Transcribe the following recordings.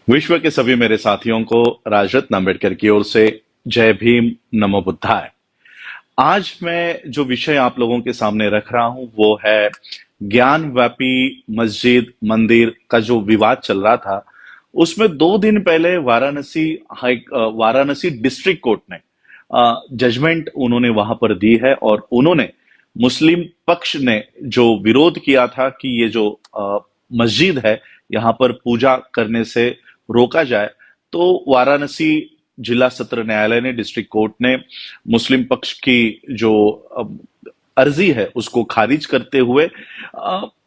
विश्व के सभी मेरे साथियों को राजरत्न अंबेडकर की ओर से जय भीम, नमो बुद्धाय। आज मैं जो विषय आप लोगों के सामने रख रहा हूं वो है ज्ञानव्यापी मस्जिद मंदिर का जो विवाद चल रहा था। उसमें 2 दिन पहले वाराणसी डिस्ट्रिक्ट कोर्ट ने जजमेंट उन्होंने वहां पर दी है और उन्होंने मुस्लिम पक्ष ने जो विरोध किया था कि ये जो मस्जिद है यहाँ पर पूजा करने से रोका जाए, तो वाराणसी जिला सत्र न्यायालय ने, डिस्ट्रिक्ट कोर्ट ने मुस्लिम पक्ष की जो अर्जी है उसको खारिज करते हुए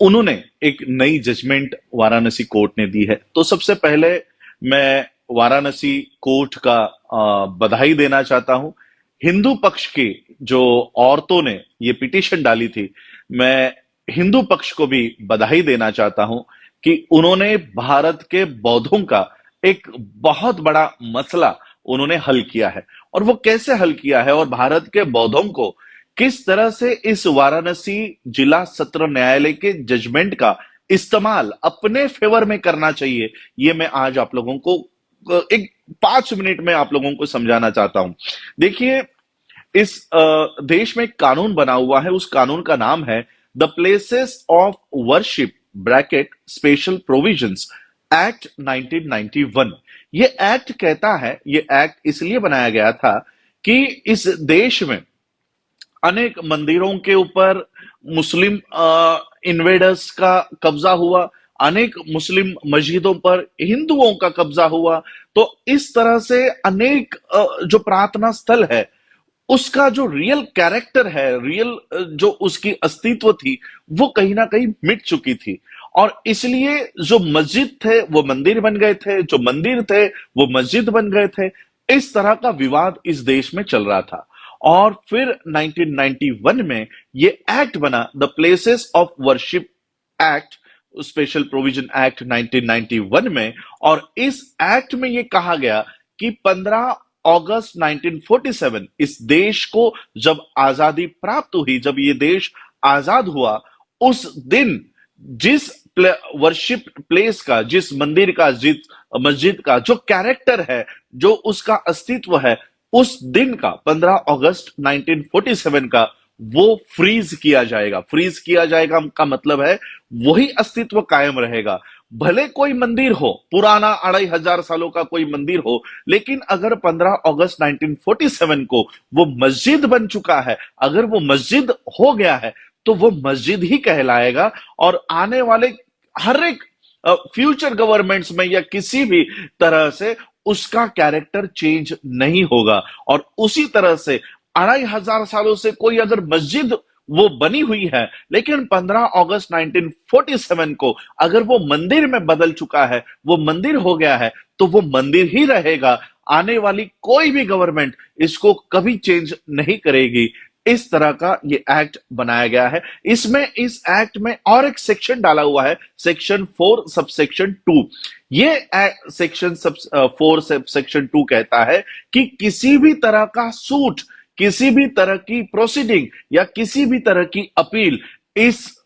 उन्होंने एक नई जजमेंट वाराणसी कोर्ट ने दी है। तो सबसे पहले मैं वाराणसी कोर्ट का बधाई देना चाहता हूं। हिंदू पक्ष की जो औरतों ने ये पिटीशन डाली थी, मैं हिंदू पक्ष को भी बधाई देना चाहता हूं कि उन्होंने भारत के बौद्धों का एक बहुत बड़ा मसला उन्होंने हल किया है। और वो कैसे हल किया है और भारत के बौद्धों को किस तरह से इस वाराणसी जिला सत्र न्यायालय के जजमेंट का इस्तेमाल अपने फेवर में करना चाहिए, ये मैं आज आप लोगों को एक 5 मिनट में आप लोगों को समझाना चाहता हूं। देखिए, इस देश में एक कानून बना हुआ है, उस कानून का नाम है the places of worship bracket special provisions act 1991। ये एक्ट कहता है, ये एक्ट इसलिए बनाया गया था कि इस देश में अनेक मंदिरों के ऊपर मुस्लिम इन्वेडर्स का कब्जा हुआ, अनेक मुस्लिम मस्जिदों पर हिंदुओं का कब्जा हुआ। तो इस तरह से अनेक जो प्रार्थना स्थल है उसका जो रियल कैरेक्टर है, रियल जो उसकी अस्तित्व थी, वो कहीं ना कहीं मिट चुकी थी। और इसलिए जो मस्जिद थे वो मंदिर बन गए थे, जो मंदिर थे वो मस्जिद बन गए थे। इस तरह का विवाद इस देश में चल रहा था। और फिर 1991 में ये एक्ट बना, the places of worship act, special provision act 1991 में। और इस एक्ट में ये कहा गया कि 15 अगस्त 1947 इस देश को जब आजादी प्राप्त हुई, जब ये देश आजाद हुआ, उस दिन जिस वर्शिप प्लेस का, जिस मंदिर का, जिस मस्जिद का जो कैरेक्टर है, जो उसका अस्तित्व है, उस दिन का 15 अगस्त 1947 का वो फ्रीज किया जाएगा। फ्रीज किया जाएगा का मतलब है वही अस्तित्व कायम रहेगा। भले कोई मंदिर हो, पुराना 2500 सालों का कोई मंदिर हो, लेकिन अगर 15 अगस्त 1947 को वो मस्जिद बन चुका है, अगर वो मस्जिद हो गया है, तो वो मस्जिद ही कहलाएगा। और आने वाले हर एक फ्यूचर गवर्नमेंट्स में या किसी भी तरह से उसका कैरेक्टर चेंज नहीं होगा। और उसी तरह से 2500 सालों से कोई अगर मस्जिद वो बनी हुई है, लेकिन 15 अगस्त 1947 को अगर वो मंदिर में बदल चुका है, वो मंदिर हो गया है, तो वो मंदिर ही रहेगा। आने वाली कोई भी गवर्नमेंट इसको कभी चेंज नहीं करेगी। इस तरह का ये एक्ट बनाया गया है। इसमें, इस एक्ट में और एक सेक्शन डाला हुआ है, सेक्शन 4 सबसेक्शन 2। ये सेक्शन 4 सबसेक्शन 2 कहता है कि किसी भी तरह का सूट, किसी भी तरह की प्रोसीडिंग या किसी भी तरह की अपील, इस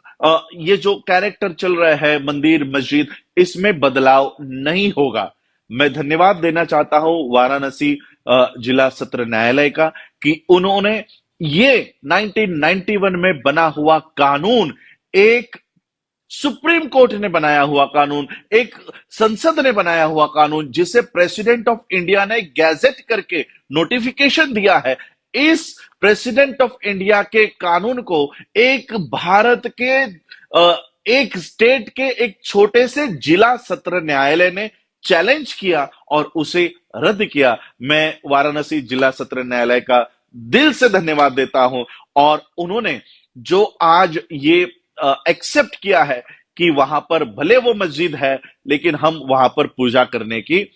ये जो कैरेक्टर चल रहा है मंदिर मस्जिद, इसमें बदलाव नहीं होगा। मैं धन्यवाद देना चाहता हूं वाराणसी जिला सत्र न्यायालय का कि उन्होंने ये 1991 में बना हुआ कानून, एक सुप्रीम कोर्ट ने बनाया हुआ कानून, एक संसद ने बनाया हुआ कानून, जिसे प्रेसिडेंट ऑफ इंडिया ने गैजेट करके नोटिफिकेशन दिया है, इस प्रेसिडेंट ऑफ इंडिया के कानून को एक भारत के एक स्टेट के एक छोटे से जिला सत्र न्यायालय ने चैलेंज किया और उसे रद्द किया। मैं वाराणसी जिला सत्र न्यायालय का दिल से धन्यवाद देता हूं। और उन्होंने जो आज ये एक्सेप्ट किया है कि वहां पर भले वो मस्जिद है, लेकिन हम वहां पर पूजा करने की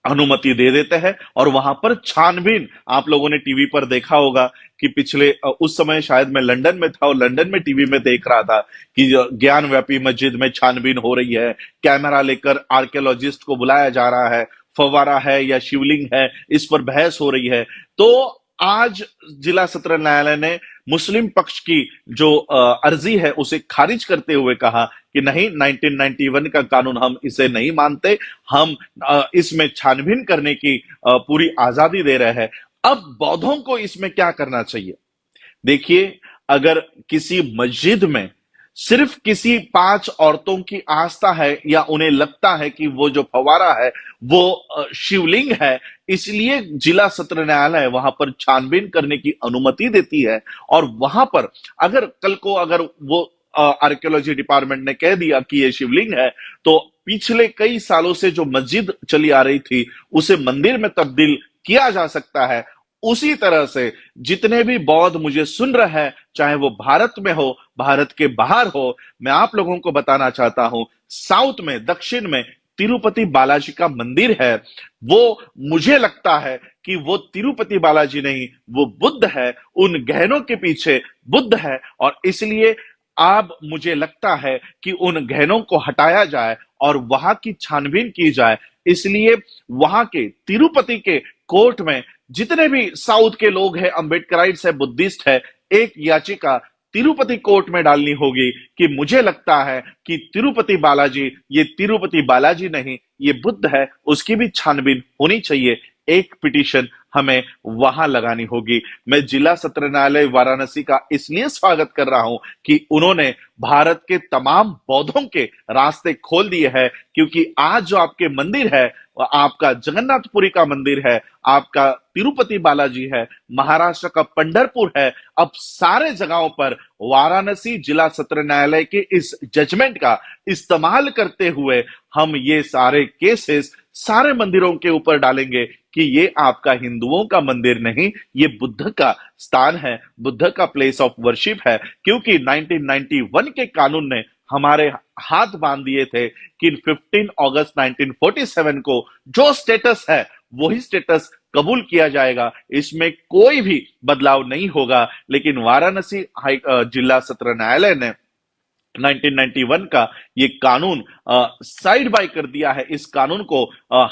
अनुमति दे देते हैं। और वहां पर छानबीन, आप लोगों ने टीवी पर देखा होगा कि पिछले उस समय शायद मैं लंदन में था और लंदन में टीवी में देख रहा था कि ज्ञानव्यापी मस्जिद में छानबीन हो रही है, कैमरा लेकर आर्कियोलॉजिस्ट को बुलाया जा रहा है, फव्वारा है या शिवलिंग है, इस पर बहस हो रही है। तो आज जिला सत्र न्यायालय ने मुस्लिम पक्ष की जो अर्जी है उसे खारिज करते हुए कहा कि नहीं, 1991 का कानून हम इसे नहीं मानते, हम इसमें छानबीन करने की पूरी आजादी दे रहे हैं। अब बौद्धों को इसमें क्या करना चाहिए? देखिए, अगर किसी मस्जिद में सिर्फ किसी 5 औरतों की आस्था है या उन्हें लगता है कि वो जो फव्वारा है वो शिवलिंग है, इसलिए जिला सत्र न्यायालय वहां पर छानबीन करने की अनुमति देती है। और वहां पर अगर कल को अगर वो आर्कियोलॉजी डिपार्टमेंट ने कह दिया कि ये शिवलिंग है, तो पिछले कई सालों से जो मस्जिद चली आ रही थी उसे मंदिर में तब्दील किया जा सकता है। उसी तरह से जितने भी बौद्ध मुझे सुन रहे हैं, चाहे वो भारत में हो, भारत के बाहर हो, मैं आप लोगों को बताना चाहता हूं, साउथ में, दक्षिण में तिरुपति बालाजी का मंदिर है। वो मुझे लगता है कि वो तिरुपति बालाजी नहीं, वो बुद्ध है। उन गहनों के पीछे बुद्ध है और इसलिए अब मुझे लगता है कि उन गहनों को हटाया जाए और वहां की छानबीन की जाए। इसलिए वहां के तिरुपति के कोर्ट में जितने भी साउथ के लोग हैं, अंबेडकराइट्स है, बुद्धिस्ट है, एक याचिका तिरुपति कोर्ट में डालनी होगी कि मुझे लगता है कि तिरुपति बालाजी, ये तिरुपति बालाजी नहीं, ये बुद्ध है, उसकी भी छानबीन होनी चाहिए। एक पिटीशन हमें वहां लगानी होगी। मैं जिला सत्र न्यायालय वाराणसी का इसलिए स्वागत कर रहा हूं कि उन्होंने भारत के तमाम बौद्धों के रास्ते खोल दिए हैं, क्योंकि आज जो आपके मंदिर है, आपका जगन्नाथपुरी का मंदिर है, आपका तिरुपति बालाजी है, महाराष्ट्र का पंढरपुर है, अब सारे जगहों पर वाराणसी जिला सत्र न्यायालय के इस जजमेंट का इस्तेमाल करते हुए हम ये सारे केसेस सारे मंदिरों के ऊपर डालेंगे कि ये आपका हिंदुओं का मंदिर नहीं, ये बुद्ध का स्थान है, बुद्ध का प्लेस ऑफ वर्शिप है। क्योंकि 1991 के कानून ने हमारे हाथ बांध दिए थे कि 15 अगस्त 1947 को जो स्टेटस है वही स्टेटस कबूल किया जाएगा, इसमें कोई भी बदलाव नहीं होगा। लेकिन वाराणसी जिला सत्र न्यायालय ने 1991 का ये कानून साइड बाय कर दिया है, इस कानून को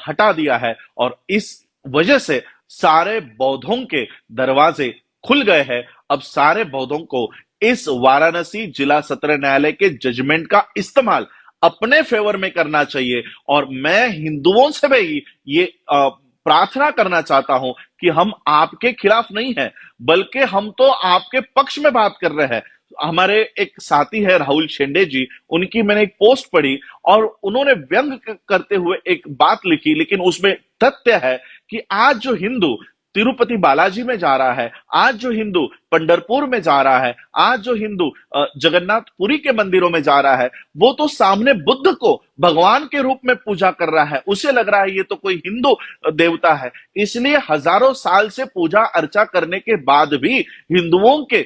हटा दिया है और इस वजह से सारे बौद्धों के दरवाजे खुल गए हैं। अब सारे बौद्धों को इस वाराणसी जिला सत्र न्यायालय के जजमेंट का इस्तेमाल अपने फेवर में करना चाहिए। और मैं हिंदुओं से भी ये प्रार्थना करना चाहता हूं कि हम आपके खिलाफ नहीं है, बल्कि हम तो आपके पक्ष में बात कर रहे हैं। हमारे एक साथी है राहुल शेंडे जी, उनकी मैंने एक पोस्ट पढ़ी और उन्होंने व्यंग करते हुए एक बात लिखी, लेकिन उसमें तथ्य है कि आज जो हिंदू तिरुपति बालाजी में जा रहा है, आज जो हिंदू पंढरपुर में जा रहा है, आज जो हिंदू जगन्नाथपुरी के मंदिरों में जा रहा है, वो तो सामने बुद्ध को भगवान के रूप में पूजा कर रहा है। उसे लग रहा है ये तो कोई हिंदू देवता है। इसलिए हजारों साल से पूजा अर्चा करने के बाद भी हिंदुओं के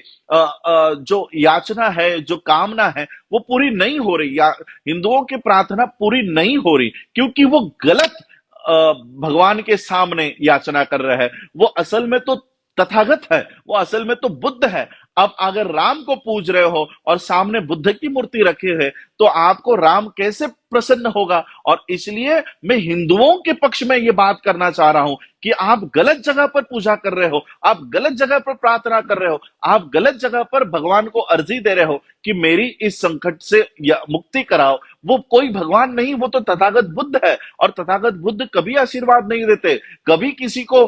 जो याचना है, जो कामना है, वो पूरी नहीं हो रही, या हिंदुओं की प्रार्थना पूरी नहीं हो रही, क्योंकि वो गलत भगवान के सामने याचना कर रहे हैं। वो असल में तो तथागत है, वो असल में तो बुद्ध है। अब अगर राम को पूज रहे हो और सामने बुद्ध की मूर्ति रखे है, तो आपको राम कैसे प्रसन्न होगा? और इसलिए मैं हिंदुओं के पक्ष में यह बात करना चाह रहा हूं कि आप गलत जगह पर पूजा कर रहे हो, आप गलत जगह पर प्रार्थना कर रहे हो, आप गलत जगह पर भगवान को अर्जी दे रहे हो कि मेरी इस संकट से मुक्ति कराओ। वो कोई भगवान नहीं, वो तो तथागत बुद्ध है। और तथागत बुद्ध कभी आशीर्वाद नहीं देते, कभी किसी को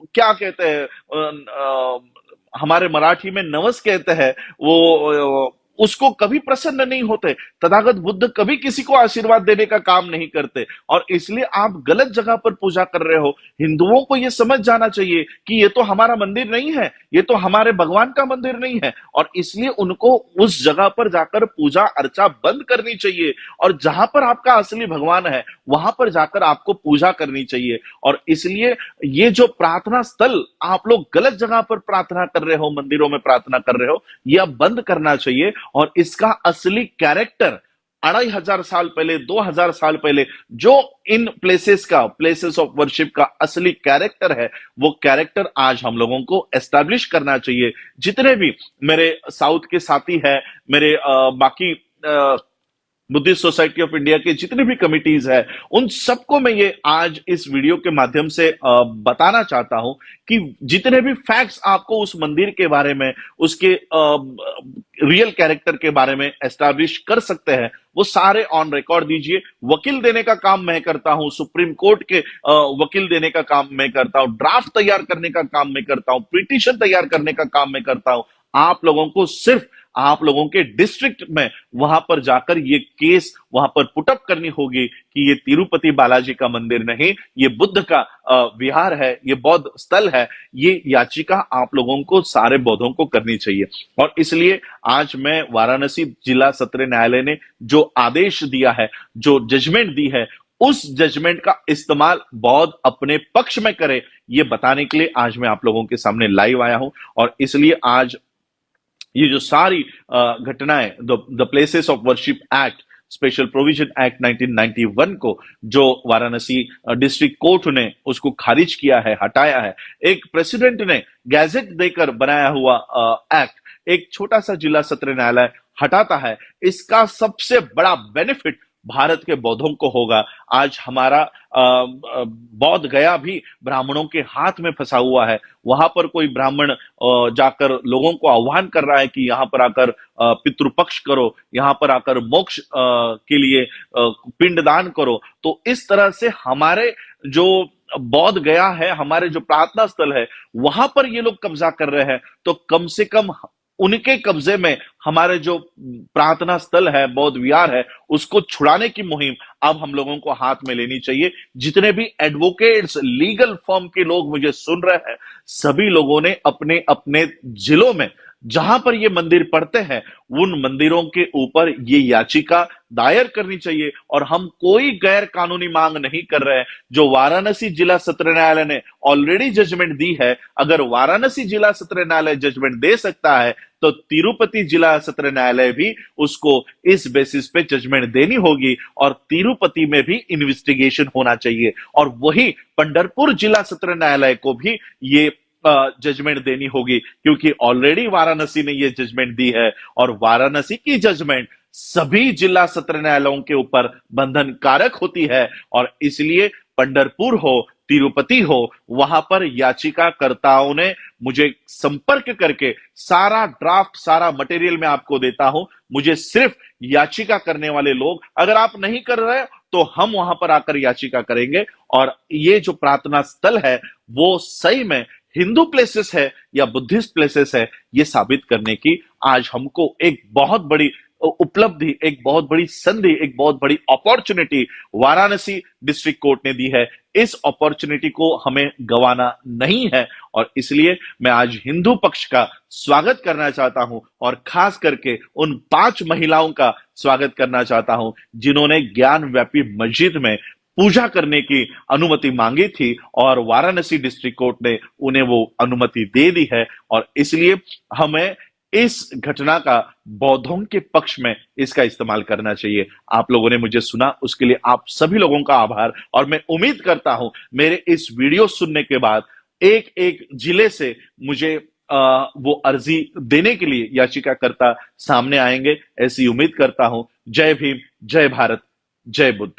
क्या कहते हैं, हमारे मराठी में नवस कहते हैं, वो उसको कभी प्रसन्न नहीं होते। तथागत बुद्ध कभी किसी को आशीर्वाद देने का काम नहीं करते। और इसलिए आप गलत जगह पर पूजा कर रहे हो। हिंदुओं को यह समझ जाना चाहिए कि ये तो हमारा मंदिर नहीं है, ये तो हमारे भगवान का मंदिर नहीं है, और इसलिए उनको उस जगह पर जाकर पूजा अर्चा बंद करनी चाहिए। और जहां पर आपका असली भगवान है वहां पर जाकर आपको पूजा करनी चाहिए। और इसलिए ये जो प्रार्थना स्थल आप लोग गलत जगह पर प्रार्थना कर रहे हो, मंदिरों में प्रार्थना कर रहे हो, यह बंद करना चाहिए। और इसका असली कैरेक्टर 2500 साल पहले, 2000 साल पहले जो इन प्लेसेस ऑफ वर्शिप का असली कैरेक्टर है, वो कैरेक्टर आज हम लोगों को एस्टैब्लिश करना चाहिए। जितने भी मेरे साउथ के साथी हैं, मेरे बाकी बुद्धिस्ट सोसाइटी ऑफ इंडिया के जितने भी कमिटीज है, उन सबको मैं ये आज इस वीडियो के माध्यम से बताना चाहता हूं कि जितने भी फैक्ट्स आपको उस मंदिर के बारे में, उसके रियल कैरेक्टर के बारे में एस्टैब्लिश कर सकते हैं, वो सारे ऑन रिकॉर्ड दीजिए। वकील देने का काम मैं करता हूं, सुप्रीम कोर्ट के वकील देने का काम मैं करता हूं, ड्राफ्ट तैयार करने का काम मैं करता हूं, पिटीशन तैयार करने का काम मैं करता हूं। आप लोगों को सिर्फ आप लोगों के डिस्ट्रिक्ट में वहां पर जाकर ये केस वहां पर पुटअप करनी होगी कि ये तिरुपति बालाजी का मंदिर नहीं, ये बुद्ध का विहार है, ये बौद्ध स्थल है। ये याचिका आप लोगों को, सारे बौद्धों को करनी चाहिए। और इसलिए आज मैं वाराणसी जिला सत्र न्यायालय ने जो आदेश दिया है, जो जजमेंट दी है, उस जजमेंट का इस्तेमाल बौद्ध अपने पक्ष में करे, ये बताने के लिए आज मैं आप लोगों के सामने लाइव आया हूं। और इसलिए आज ये जो सारी घटनाएं, the places of worship act, special provision act 1991 को जो वाराणसी डिस्ट्रिक्ट कोर्ट ने उसको खारिज किया है, हटाया है, एक प्रेसिडेंट ने गैजेट देकर बनाया हुआ एक्ट एक छोटा सा जिला सत्र न्यायालय हटाता है, इसका सबसे बड़ा बेनिफिट भारत के बौद्धों को होगा। आज हमारा बौद्ध गया भी ब्राह्मणों के हाथ में फंसा हुआ है। वहां पर कोई ब्राह्मण जाकर लोगों को आह्वान कर रहा है कि यहां पर आकर पितृपक्ष करो, यहां पर आकर मोक्ष के लिए पिंडदान करो। तो इस तरह से हमारे जो बौद्ध गया है, हमारे जो प्रार्थना स्थल है, वहां पर ये लोग कब्जा कर रहे हैं। तो कम से कम उनके कब्जे में हमारे जो प्रार्थना स्थल है, बौद्ध विहार है, उसको छुड़ाने की मुहिम अब हम लोगों को हाथ में लेनी चाहिए। जितने भी एडवोकेट्स, लीगल फर्म के लोग मुझे सुन रहे हैं, सभी लोगों ने अपने अपने जिलों में जहां पर ये मंदिर पड़ते हैं, उन मंदिरों के ऊपर ये याचिका दायर करनी चाहिए। और हम कोई गैर कानूनी मांग नहीं कर रहे हैं। जो वाराणसी जिला सत्र न्यायालय ने ऑलरेडी जजमेंट दी है, अगर वाराणसी जिला सत्र न्यायालय जजमेंट दे सकता है, तो तिरुपति जिला सत्र न्यायालय भी उसको इस बेसिस पे जजमेंट देनी होगी। और तिरुपति में भी इन्वेस्टिगेशन होना चाहिए। और वही पंढरपुर जिला सत्र न्यायालय को भी ये जजमेंट देनी होगी, क्योंकि ऑलरेडी वाराणसी ने ये जजमेंट दी है। और वाराणसी की जजमेंट सभी जिला सत्र न्यायालयों के ऊपर बंधन कारक होती है। और इसलिए पंढरपुर हो, तिरुपति हो, वहां पर याचिकाकर्ताओं ने मुझे संपर्क करके सारा ड्राफ्ट, सारा मटेरियल मैं आपको देता हूं। मुझे सिर्फ याचिका करने वाले लोग, अगर आप नहीं कर रहे तो हम वहां पर आकर याचिका करेंगे। और ये जो प्रार्थना स्थल है वो सही में हिंदू प्लेसेस है या बुद्धिस्ट प्लेसेस है, ये साबित करने की आज हमको एक बहुत बड़ी उपलब्धि, एक बहुत बड़ी संधि, एक बहुत बड़ी अपॉर्चुनिटी वाराणसी डिस्ट्रिक्ट कोर्ट ने दी है। इस अपॉर्चुनिटी को हमें गंवाना नहीं है। और इसलिए मैं आज हिंदू पक्ष का स्वागत करना चाहता हूं, और खास करके उन 5 महिलाओं का स्वागत करना चाहता हूं जिन्होंने ज्ञान व्यापी मस्जिद में पूजा करने की अनुमति मांगी थी, और वाराणसी डिस्ट्रिक्ट कोर्ट ने उन्हें वो अनुमति दे दी है। और इसलिए हमें इस घटना का बौद्धों के पक्ष में इसका इस्तेमाल करना चाहिए। आप लोगों ने मुझे सुना, उसके लिए आप सभी लोगों का आभार। और मैं उम्मीद करता हूं मेरे इस वीडियो सुनने के बाद एक एक जिले से मुझे वो अर्जी देने के लिए याचिकाकर्ता सामने आएंगे, ऐसी उम्मीद करता हूं। जय भीम, जय भारत, जय बुद्ध।